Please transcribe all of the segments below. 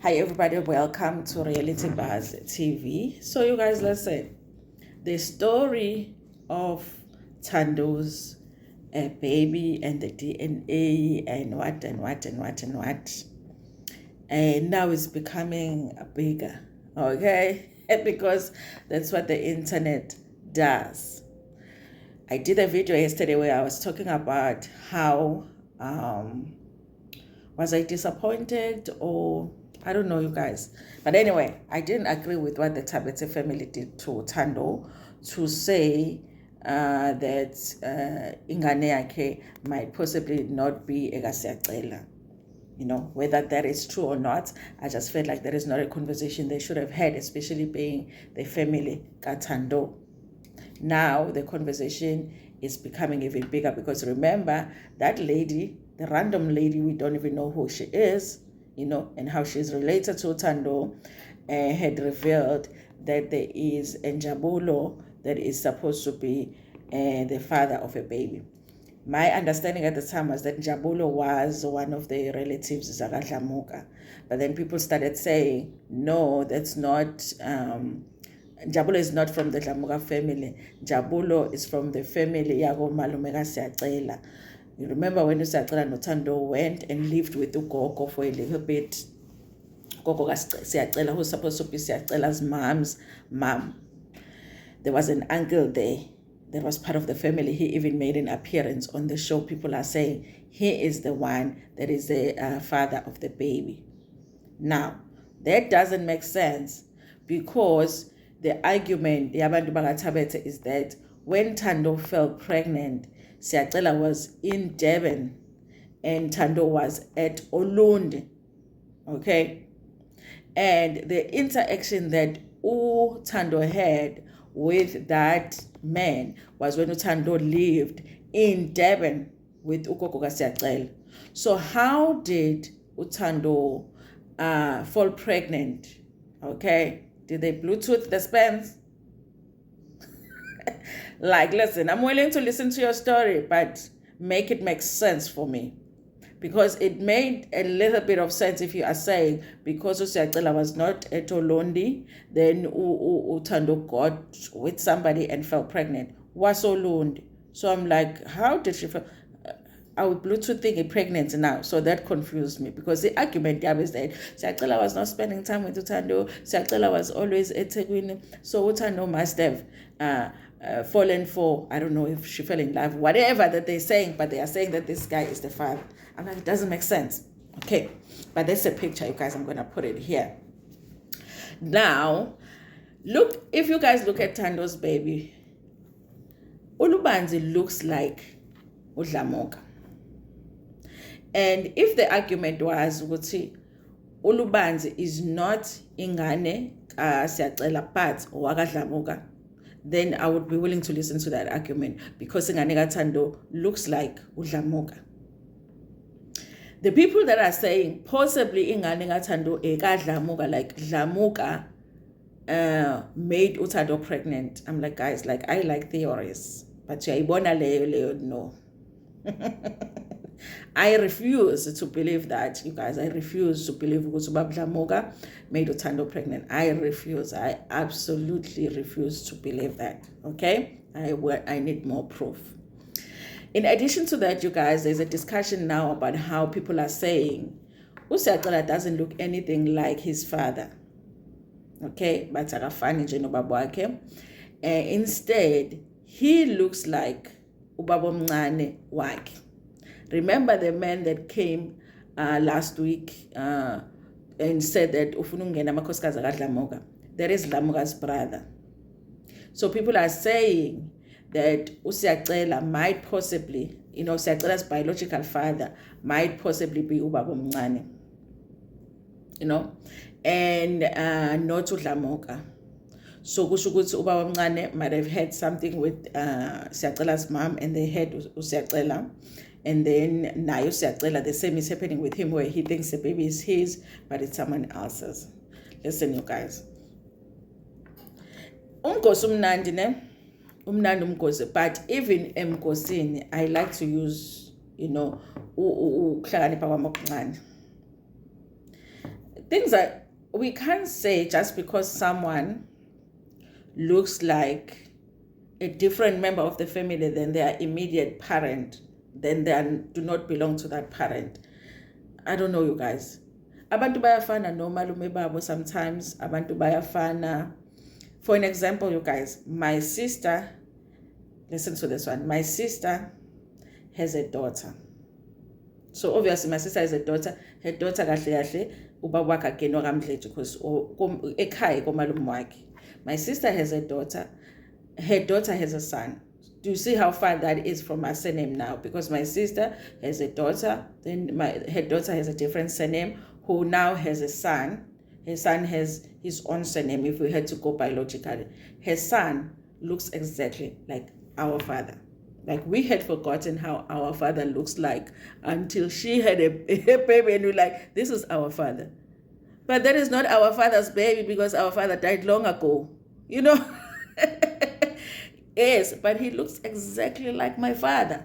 Hi everybody, welcome to Reality Buzz TV. So you guys, listen, the story of Tando's baby and the DNA and what and now it's becoming bigger, okay? Because that's what the internet does. I did a video yesterday where I was talking about how was I disappointed or I don't know, you guys. But anyway, I didn't agree with what the Tabete family did to Tando to say that Ingane might possibly not be Egasiacela. You know, whether that is true or not, I just felt like there is not a conversation they should have had, especially being the family Katando. Now the conversation is becoming even bigger because remember that lady, the random lady, we don't even know who she is, you know, and how she's related to Tando, had revealed that there is a Njabulo that is supposed to be the father of a baby. My understanding at the time was that Njabulo was one of the relatives of Zagadlamuka. But then people started saying, no, that's not, Njabulo is not from the Dlamuka family. Njabulo is from the family Yago Malumeka Siacela. You remember when Siacela Notando went and lived with Ugogo for a little bit. Gogo Siacela, who's supposed to be Siacela's mom's mom. There was an uncle there that was part of the family. He even made an appearance on the show. People are saying he is the one that is the father of the baby. Now, that doesn't make sense because the argument, the Abantu Bakatabete, is that when Tando fell pregnant, Siacela was in Devon and Tando was at Olundi. Okay? And the interaction that Tando had with that man was when Utando lived in Devon with Ukoko Siacela. So how did Utando fall pregnant? Okay, did they Bluetooth the spans? Like, listen, I'm willing to listen to your story, but make it make sense for me. Because it made a little bit of sense if you are saying because Usiacela was not at Olondi, then Utando got with somebody and fell pregnant. Was Olondi. So I'm like, how did she fall? Our Bluetooth thing is pregnant now. So that confused me because the argument there is that Siacela was not spending time with Utando. Siacela was always at Teguini. So Utando must have fallen for, I don't know if she fell in love, whatever that they're saying, but they are saying that this guy is the father. I'm like, it doesn't make sense. Okay, but that's a picture, you guys. I'm going to put it here. Now, look, if you guys look at Tando's baby, Ulubanzi looks like Udlamoka. And if the argument was, Ulubanzi is not Ingane Siacela part or Wagadlamoka, then I would be willing to listen to that argument because Ingane Tando looks like Udlamoka. The people that are saying possibly Ingane Tando eka Dlamuka, like Dlamuka made Utando pregnant. I'm like, guys, like I like theories, but Leo, no. I refuse to believe that, you guys. I refuse to believe Ubab Dlamuka made Utando pregnant. I refuse. I absolutely refuse to believe that. Okay? I need more proof. In addition to that, you guys, there's a discussion now about how people are saying Usiacela doesn't look anything like his father. Okay? But instead, he looks like Ubaba Mncane wakhe. Remember the man that came last week and said that Ufunungena Makoskaza Dlamuka. That is Dlamuka's brother. So people are saying that Usiacela might possibly, Usiacela's biological father might possibly be Ubaba Mncane. And not Dlamuka. So kusho Ubaba Mncane might have had something with Siacela's mom and they had Usiacela. And then now Siacela, the same is happening with him where he thinks the baby is his, but it's someone else's. Listen, you guys. Umgosi umnandi ne? Umnandi umgosi. But even emgosini, I like to use, ukuhlakanipha kwami okuncane. things that we can't say just because someone looks like a different member of the family than their immediate parent, then they do not belong to that parent. I don't know, you guys. Abantu bayafana nomalume babo sometimes. Abantu bayafana. For an example, you guys, my sister, listen to this one. My sister has a daughter. So obviously my sister has a daughter. Her daughter kahle ubaba wakhe ke no kamdleji because ekhaya komalume wakhe. My sister has a daughter. Her daughter has a son. Do you see how far that is from my surname now? Because my sister has a daughter, then her daughter has a different surname, who now has a son. Her son has his own surname if we had to go biologically. Her son looks exactly like our father. Like, we had forgotten how our father looks like until she had a baby and we're like, this is our father. But that is not our father's baby because our father died long ago. You know? Yes, but he looks exactly like my father.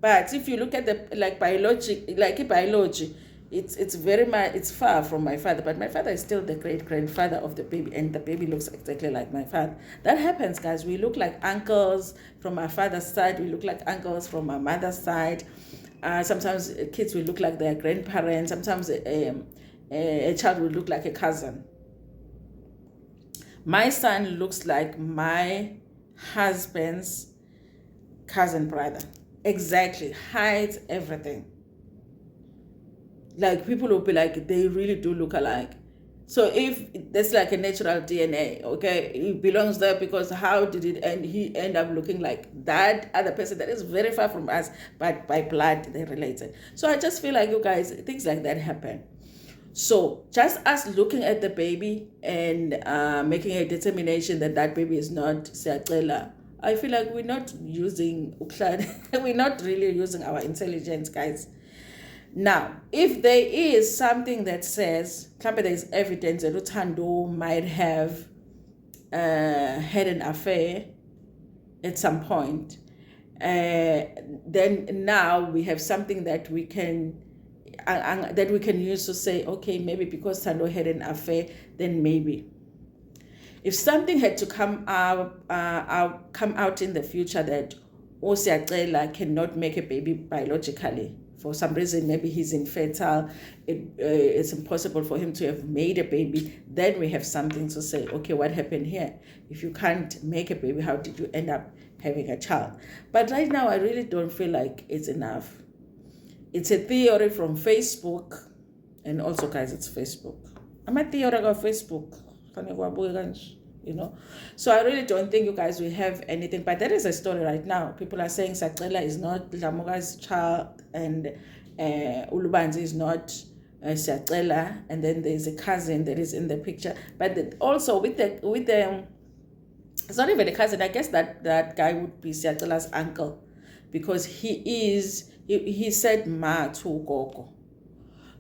But if you look at the biology, it's very much, it's far from my father. But my father is still the great grandfather of the baby, and the baby looks exactly like my father. That happens, guys. We look like uncles from our father's side. We look like uncles from our mother's side. Sometimes kids will look like their grandparents. Sometimes a child will look like a cousin. My son looks like my husband's cousin brother. Exactly. Height, everything. Like, people will be like, they really do look alike. So if that's like a natural DNA, okay, it belongs there because how did it end? He end up looking like that other person that is very far from us, but by blood they're related. So I just feel like, you guys, things like that happen. So just us looking at the baby and making a determination that that baby is not Siyacela, I feel like we're not using we're not really using our intelligence, guys. Now, if there is something that says, there is evidence that Uthando might have had an affair at some point, then now we have something that we can use to say, okay, maybe because Thando had an affair, then maybe. If something had to come out in the future that Siyacela cannot make a baby biologically, for some reason, maybe he's infertile, it's impossible for him to have made a baby, then we have something to say, okay, what happened here? If you can't make a baby, how did you end up having a child? But right now, I really don't feel like it's enough. It's a theory from Facebook, and also, guys, it's Facebook. I'm a theory of Facebook, you know. So I really don't think, you guys, will have anything. But there is a story right now. People are saying Siyacela is not Dlamuka's child, and Ulubanzi is not Siyacela, and then there's a cousin that is in the picture. But also with the it's not even a cousin. I guess that guy would be Siyacela's uncle, because he said ma to Gogo.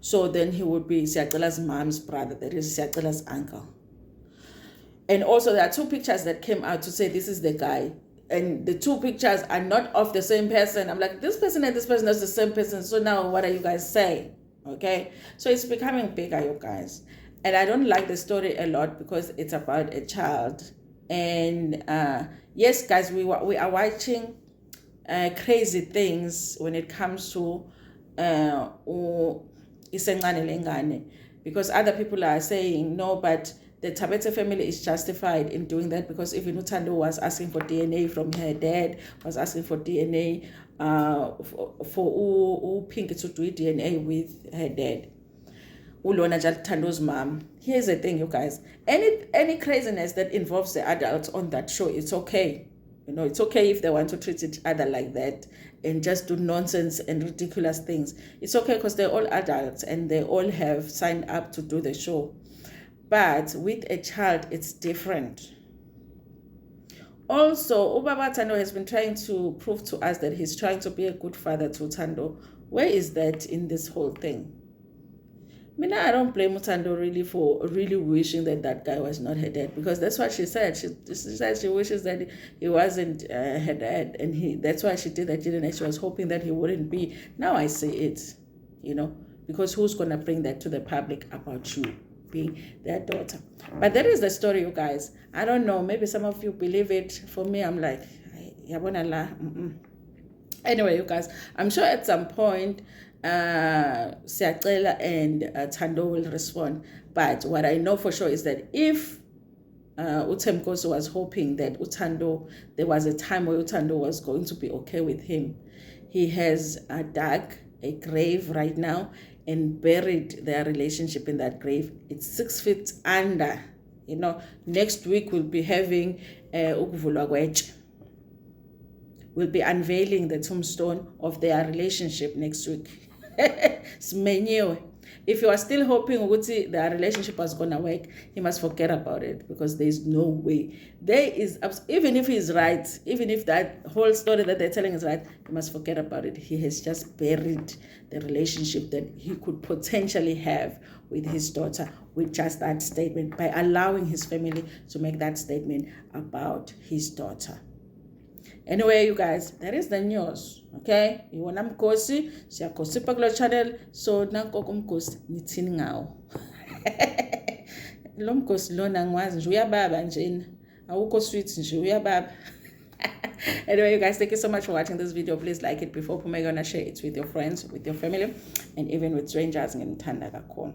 So then he would be Siyacela's mom's brother. That is Siyacela's uncle. And also there are two pictures that came out to say this is the guy. And the two pictures are not of the same person. I'm like, this person and this person is the same person. So now what are you guys saying? Okay. So it's becoming bigger, you guys. And I don't like the story a lot because it's about a child. And yes, guys, we are watching crazy things when it comes to Isencane Lengane, because other people are saying no, but the Tabete family is justified in doing that, because even Uthando was asking for DNA from her dad, was asking for DNA for Pink to do DNA with her dad. Ulona Thando's mom. Here's the thing, you guys. Any craziness that involves the adults on that show, it's okay. You know, it's okay if they want to treat each other like that and just do nonsense and ridiculous things. It's okay because they're all adults and they all have signed up to do the show. But with a child, it's different. Also, Ubaba Thando has been trying to prove to us that he's trying to be a good father to Thando. Where is that in this whole thing? I don't blame Thando really for really wishing that guy was not her dad, because that's what she said. She said she wishes that he wasn't her dad, and that's why she did that, didn't she? She was hoping that he wouldn't be. Now I see it, you know. because who's going to bring that to the public about you being their daughter? But that is the story, you guys. I don't know, maybe some of you believe it. For me, I'm like, anyway, you guys, I'm sure at some point Siyacela and Thando will respond. But what I know for sure is that if Uthemkosi was hoping that there was a time where Uthando was going to be okay with him, he has dug a grave right now and buried their relationship in that grave. It's 6 feet under. Next week we'll be having ukuvulwa kwetshe. We'll be unveiling the tombstone of their relationship next week. If you are still hoping their relationship was going to work, he must forget about it, because there is no way. Even if he's right, even if that whole story that they're telling is right, he must forget about it. He has just buried the relationship that he could potentially have with his daughter with just that statement, by allowing his family to make that statement about his daughter. Anyway, you guys, that is the news. Okay, you want mkosi, siyakhosipa kulo channel, so nanko kumkosi nithini ngawo. Lo mkosi lona ngwazi nje uyababa njena. Awukho sweet nje uyababa. Anyway, you guys, thank you so much for watching this video. Please like it before Pumegona, share it with your friends, with your family, and even with strangers. Ngimthanda kakhulu.